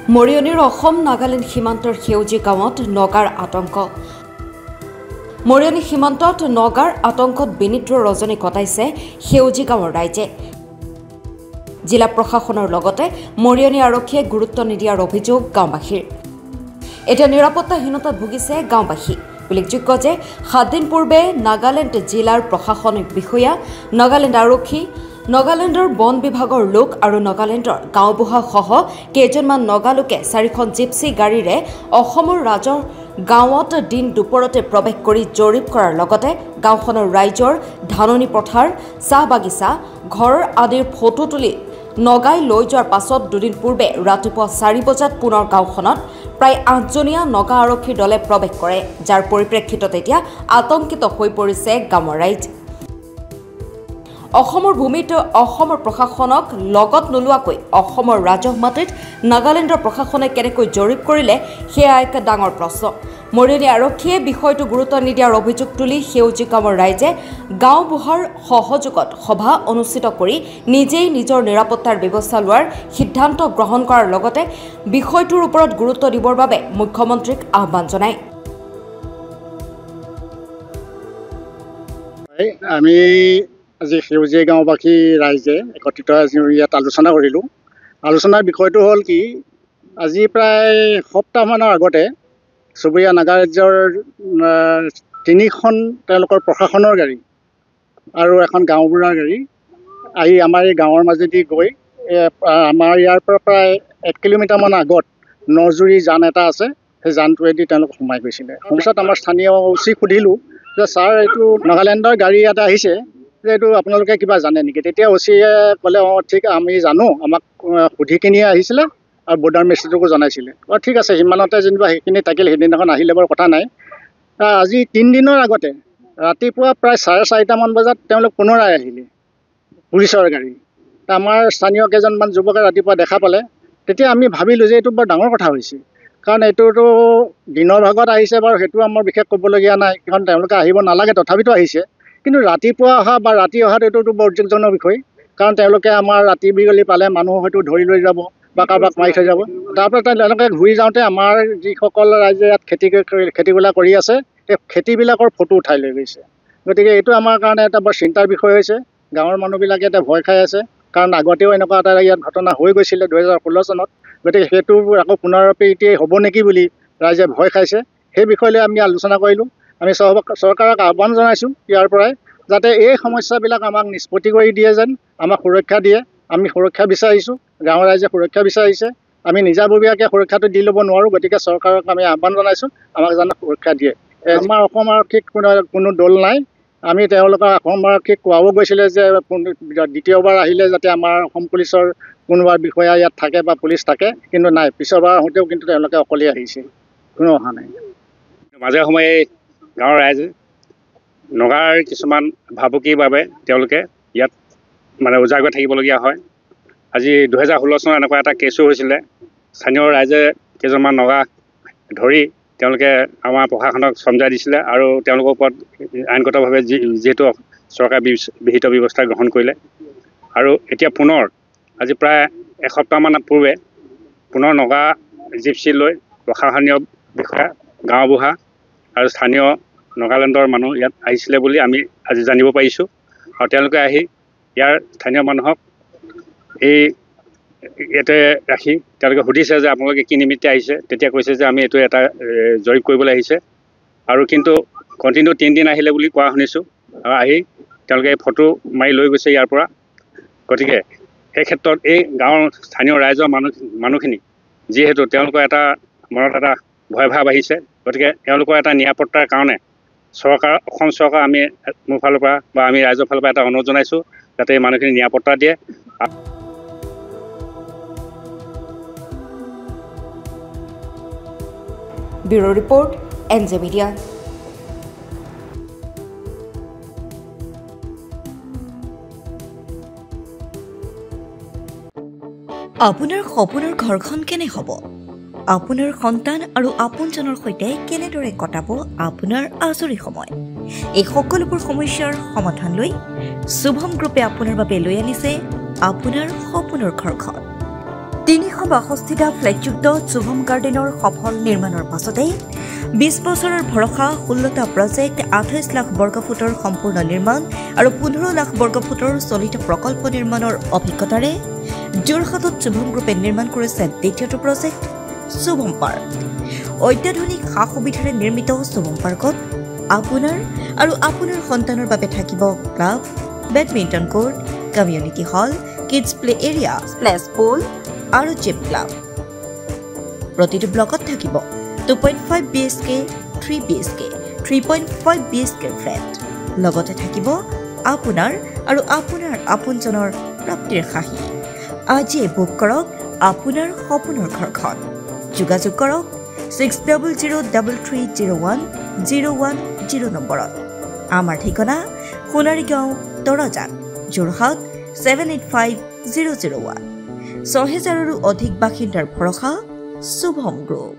মৰিয়নিৰ অসম নাগালেণ্ড সীমান্তৰ সেউজী গাঁৱত নগাৰ আতংক। মৰিয়নি সীমান্তত নগাৰ আতংকত বিনিদ্ৰ ৰজনী কটাইছে সেউজী গাঁৱৰ ৰাইজে। জিলা প্ৰশাসনৰ লগতে মৰিয়নি আৰক্ষীয়ে গুৰুত্ব নিদিয়াৰ অভিযোগ গাঁওবাসীৰ। এতিয়া নিৰাপত্তাহীনতাত ভুগিছে গাঁওবাসী। উল্লেখযোগ্য যে 7 দিন পূৰ্বে নাগালেণ্ড জিলাৰ প্ৰশাসনিক বিষয়া, নাগালেণ্ড আৰক্ষী, নাগালেণ্ডৰ বন বিভাগৰ লোক আৰু নাগালেণ্ডৰ গাঁওবুঢ়াসহ কেইজনমান নগালোকে 4খন জিপচি গাড়ীৰে অসমৰ ৰাজৰ গাঁৱত দিন দুপৰতে প্ৰৱেশ কৰি জৰীপ কৰাৰ লগতে গাঁওখনৰ ৰাইজৰ ধাননি পথাৰ, চাহ বাগিচা, ঘৰ আদিৰ ফটো তুলি নগাই লৈ যোৱাৰ পাছত 2 দিন পূৰ্বে ৰাতিপুৱা 4 বজাত পুনৰ গাঁওখনত প্ৰায় 8জনীয়া নগা আৰক্ষীৰ দলে প্ৰৱেশ কৰে, যাৰ পৰিপ্ৰেক্ষিতত এতিয়া আতংকিত হৈ পৰিছে গাঁৱৰ ৰাইজ। অসমৰ ভূমিত অসমৰ প্ৰশাসনক লগত নোলোৱাকৈ অসমৰ ৰাজহ মাটিত নাগালেণ্ডৰ প্ৰশাসনে কেনেকৈ জৰীপ কৰিলে সেয়া এক ডাঙৰ প্ৰশ্ন। মৰিয়নি আৰক্ষীয়ে বিষয়টো গুৰুত্ব নিদিয়াৰ অভিযোগ তুলি সেউজী গাঁৱৰ ৰাইজে গাঁওবুঢ়াৰ সহযোগত সভা অনুষ্ঠিত কৰি নিজেই নিজৰ নিৰাপত্তাৰ ব্যৱস্থা লোৱাৰ সিদ্ধান্ত গ্ৰহণ কৰাৰ লগতে বিষয়টোৰ ওপৰত গুৰুত্ব দিবৰ বাবে মুখ্যমন্ত্ৰীক আহ্বান জনায়। আমি আজি সেউজী গাঁওবাসী ৰাইজে একত্ৰিত আজি ইয়াত আলোচনা কৰিলোঁ। আলোচনাৰ বিষয়টো হ'ল কি, আজি প্ৰায় সপ্তাহমানৰ আগতে চুবুৰীয়া নাগা ৰাজ্যৰ 3খন তেওঁলোকৰ প্ৰশাসনৰ গাড়ী আৰু এখন গাঁওবুঢ়াৰ গাড়ী আহি আমাৰ এই গাঁৱৰ মাজেদি গৈ আমাৰ ইয়াৰ পৰা প্ৰায় 1 কিলোমিটাৰমান আগত নজুৰি জান এটা আছে, সেই জানটোৱেদি তেওঁলোক সোমাই গৈছিলে। তাৰপিছত আমাৰ স্থানীয় অ'চিক সুধিলোঁ যে ছাৰ, এইটো নাগালেণ্ডৰ গাড়ী এটা আহিছে, যে এইটো আপোনালোকে কিবা জানে নেকি? তেতিয়া অ'চিয়ে ক'লে, অঁ ঠিক, আমি জানো, আমাক সুধি কিনিয়ে আহিছিলে আৰু বৰ্ডাৰ মেজিষ্ট্ৰেটকো জনাইছিলে। অঁ ঠিক আছে, সিমানতে যেনিবা সেইখিনি থাকিল, সেইদিনাখন আহিলে বাৰু কথা নাই। আজি 3 দিনৰ আগতে ৰাতিপুৱা প্ৰায় 4:30মান বজাত তেওঁলোক পুনৰাই আহিলে পুলিচৰ গাড়ী। আমাৰ স্থানীয় কেইজনমান যুৱকে ৰাতিপুৱা দেখা পালে। তেতিয়া আমি ভাবিলোঁ যে এইটো বৰ ডাঙৰ কথা হৈছে, কাৰণ এইটোতো দিনৰ ভাগত আহিছে বাৰু, সেইটো আমাৰ বিশেষ ক'বলগীয়া নাই, কাৰণ তেওঁলোকে আহিব নালাগে, তথাপিতো আহিছে। কিন্তু ৰাতিপুৱা অহা বা ৰাতি অহাটো এইটোতো বৰ উদ্বেগজনক বিষয়, কাৰণ তেওঁলোকে আমাৰ ৰাতি বিয়লি পালে মানুহ হয়তো ধৰি লৈ যাব বা কাৰোবাক মাৰি থৈ যাব। তাৰপৰা তেওঁলোকে ঘূৰি যাওঁতে আমাৰ যিসকল ৰাইজে ইয়াত খেতিবিলাক কৰি আছে, সেই খেতিবিলাকৰ ফটো উঠাই লৈ গৈছে। গতিকে এইটো আমাৰ কাৰণে এটা বৰ চিন্তাৰ বিষয় হৈছে। গাঁৱৰ মানুহবিলাকে এতিয়া ভয় খাই আছে, কাৰণ আগতেও এনেকুৱা এটা ইয়াত ঘটনা হৈ গৈছিলে 2016 চনত। গতিকে সেইটো আকৌ পুনৰাবৃত্তি হ'ব নেকি বুলি ৰাইজে ভয় খাইছে। সেই বিষয়লৈ আমি আলোচনা কৰিলোঁ। আমি চৰকাৰক আহ্বান জনাইছোঁ ইয়াৰ পৰাই, যাতে এই সমস্যাবিলাক আমাক নিষ্পত্তি কৰি দিয়ে, যেন আমাক সুৰক্ষা দিয়ে। আমি সুৰক্ষা বিচাৰিছোঁ, গাঁৱৰ ৰাইজে সুৰক্ষা বিচাৰিছে। আমি নিজাববীয়াকৈ সুৰক্ষাটো দি ল'ব নোৱাৰোঁ, গতিকে চৰকাৰক আমি আহ্বান জনাইছোঁ আমাক যেন সুৰক্ষা দিয়ে। আমাৰ অসম আৰক্ষীক কোনো দল নাই। আমি তেওঁলোকৰ অসম আৰক্ষীক কোৱাও গৈছিলে যে দ্বিতীয়বাৰ আহিলে যাতে আমাৰ অসম পুলিচৰ কোনোবা বিষয়া ইয়াত থাকে বা পুলিচ থাকে, কিন্তু নাই। পিছৰবাৰ আহোঁতেও কিন্তু তেওঁলোকে অকলে আহিছে, কোনো অহা নাই। মাজে সময়ে গাঁৱৰ ৰাইজে নগাৰ কিছুমান ভাবুকিৰ বাবে তেওঁলোকে ইয়াত উজাগৰ থাকিবলগীয়া হয়। আজি 2016 চনত এনেকুৱা এটা কেছো হৈছিলে। স্থানীয় ৰাইজে কেইজনমান নগা ধৰি তেওঁলোকে আমাৰ প্ৰশাসনক চমজাই দিছিলে আৰু তেওঁলোকৰ ওপৰত আইনগতভাৱে যিহেতু চৰকাৰে বিহিত ব্যৱস্থা গ্ৰহণ কৰিলে। আৰু এতিয়া পুনৰ আজি প্ৰায় এসপ্তাহমান পূৰ্বে পুনৰ নগা জিপচি লৈ প্ৰশাসনীয় বিষয়া, গাঁওবুঢ়া আৰু স্থানীয় নাগালেণ্ডৰ মানুহ ইয়াত আহিছিলে বুলি আমি আজি জানিব পাৰিছোঁ। আৰু তেওঁলোকে আহি ইয়াৰ স্থানীয় মানুহক ইয়াতে ৰাখি তেওঁলোকে সুধিছে যে আপোনালোকে কি নিমিত্তে আহিছে। তেতিয়া কৈছে যে আমি এইটো এটা জৰীপ কৰিবলৈ আহিছে, আৰু কিন্তু কণ্টিনিউ 3 দিন আহিলে বুলি কোৱা শুনিছোঁ। আৰু আহি তেওঁলোকে ফটো মাৰি লৈ গৈছে ইয়াৰ পৰা। গতিকে সেই ক্ষেত্ৰত এই গাঁৱৰ স্থানীয় ৰাইজৰ মানুহখিনি যিহেতু তেওঁলোকৰ এটা মনত এটা ভয় ভাৱ আহিছে, গতিকে তেওঁলোকৰ এটা নিৰাপত্তাৰ কাৰণে অসম চৰকাৰ আমি মোৰ ফালৰ পৰা বা আমি ৰাইজৰ ফালৰ পৰা এটা অনুৰোধ জনাইছোঁ যাতে এই মানুহখিনি নিৰাপত্তা দিয়ে। Bureau report, NJ media. আপোনাৰ সপোনৰ ঘৰখন কেনে হ'ব? আপোনাৰ সন্তান আৰু আপোনজনৰ সৈতে কেনেদৰে কটাব আপোনাৰ আজৰি সময়? এই সকলোবোৰ সমস্যাৰ সমাধান লৈ শুভম গ্ৰুপে আপোনাৰ বাবে লৈ আনিছে আপোনাৰ সপোনৰ ঘৰখন। 362টা ফ্লেটযুক্ত শুভম গাৰ্ডেনৰ সফল নিৰ্মাণৰ পাছতে 20 বছৰৰ ভৰসা 16টা প্ৰজেক্ট 28 লাখ বৰ্গফুটৰ সম্পূৰ্ণ নিৰ্মাণ আৰু 15 লাখ বৰ্গফুটৰ চলিত প্ৰকল্প নিৰ্মাণৰ অভিজ্ঞতাৰে যোৰহাটত শুভম গ্ৰুপে নিৰ্মাণ কৰিছে দ্বিতীয়টো প্ৰজেক্ট শুভম পাৰ্ক। অত্যাধুনিক সা সুবিধাৰে নিৰ্মিত শুভম পাৰ্কত আপোনাৰ আৰু আপোনাৰ সন্তানৰ বাবে থাকিব club, badminton court, community hall, kids play area, splash pool আৰু জিম ক্লাব। প্ৰতিটো ব্লকত থাকিব 2.5 BHK, 3 BHK, 3.5 BHK ফ্লেট। লগতে থাকিব আপোনাৰ আৰু আপোনাৰ আপোনজনৰ প্ৰাপ্তিৰ সাহী। আজিয়ে বুক কৰক আপোনাৰ সপোনৰ ঘৰখন। যোগাযোগ কৰক 6003301010 নম্বৰত। আমাৰ ঠিকনা সোণাৰীগাঁও, তৰাজান, যোৰহাট 785001। 6000ৰো অধিক বাসিন্দাৰ ভৰসা শুভম গ্ৰুপ।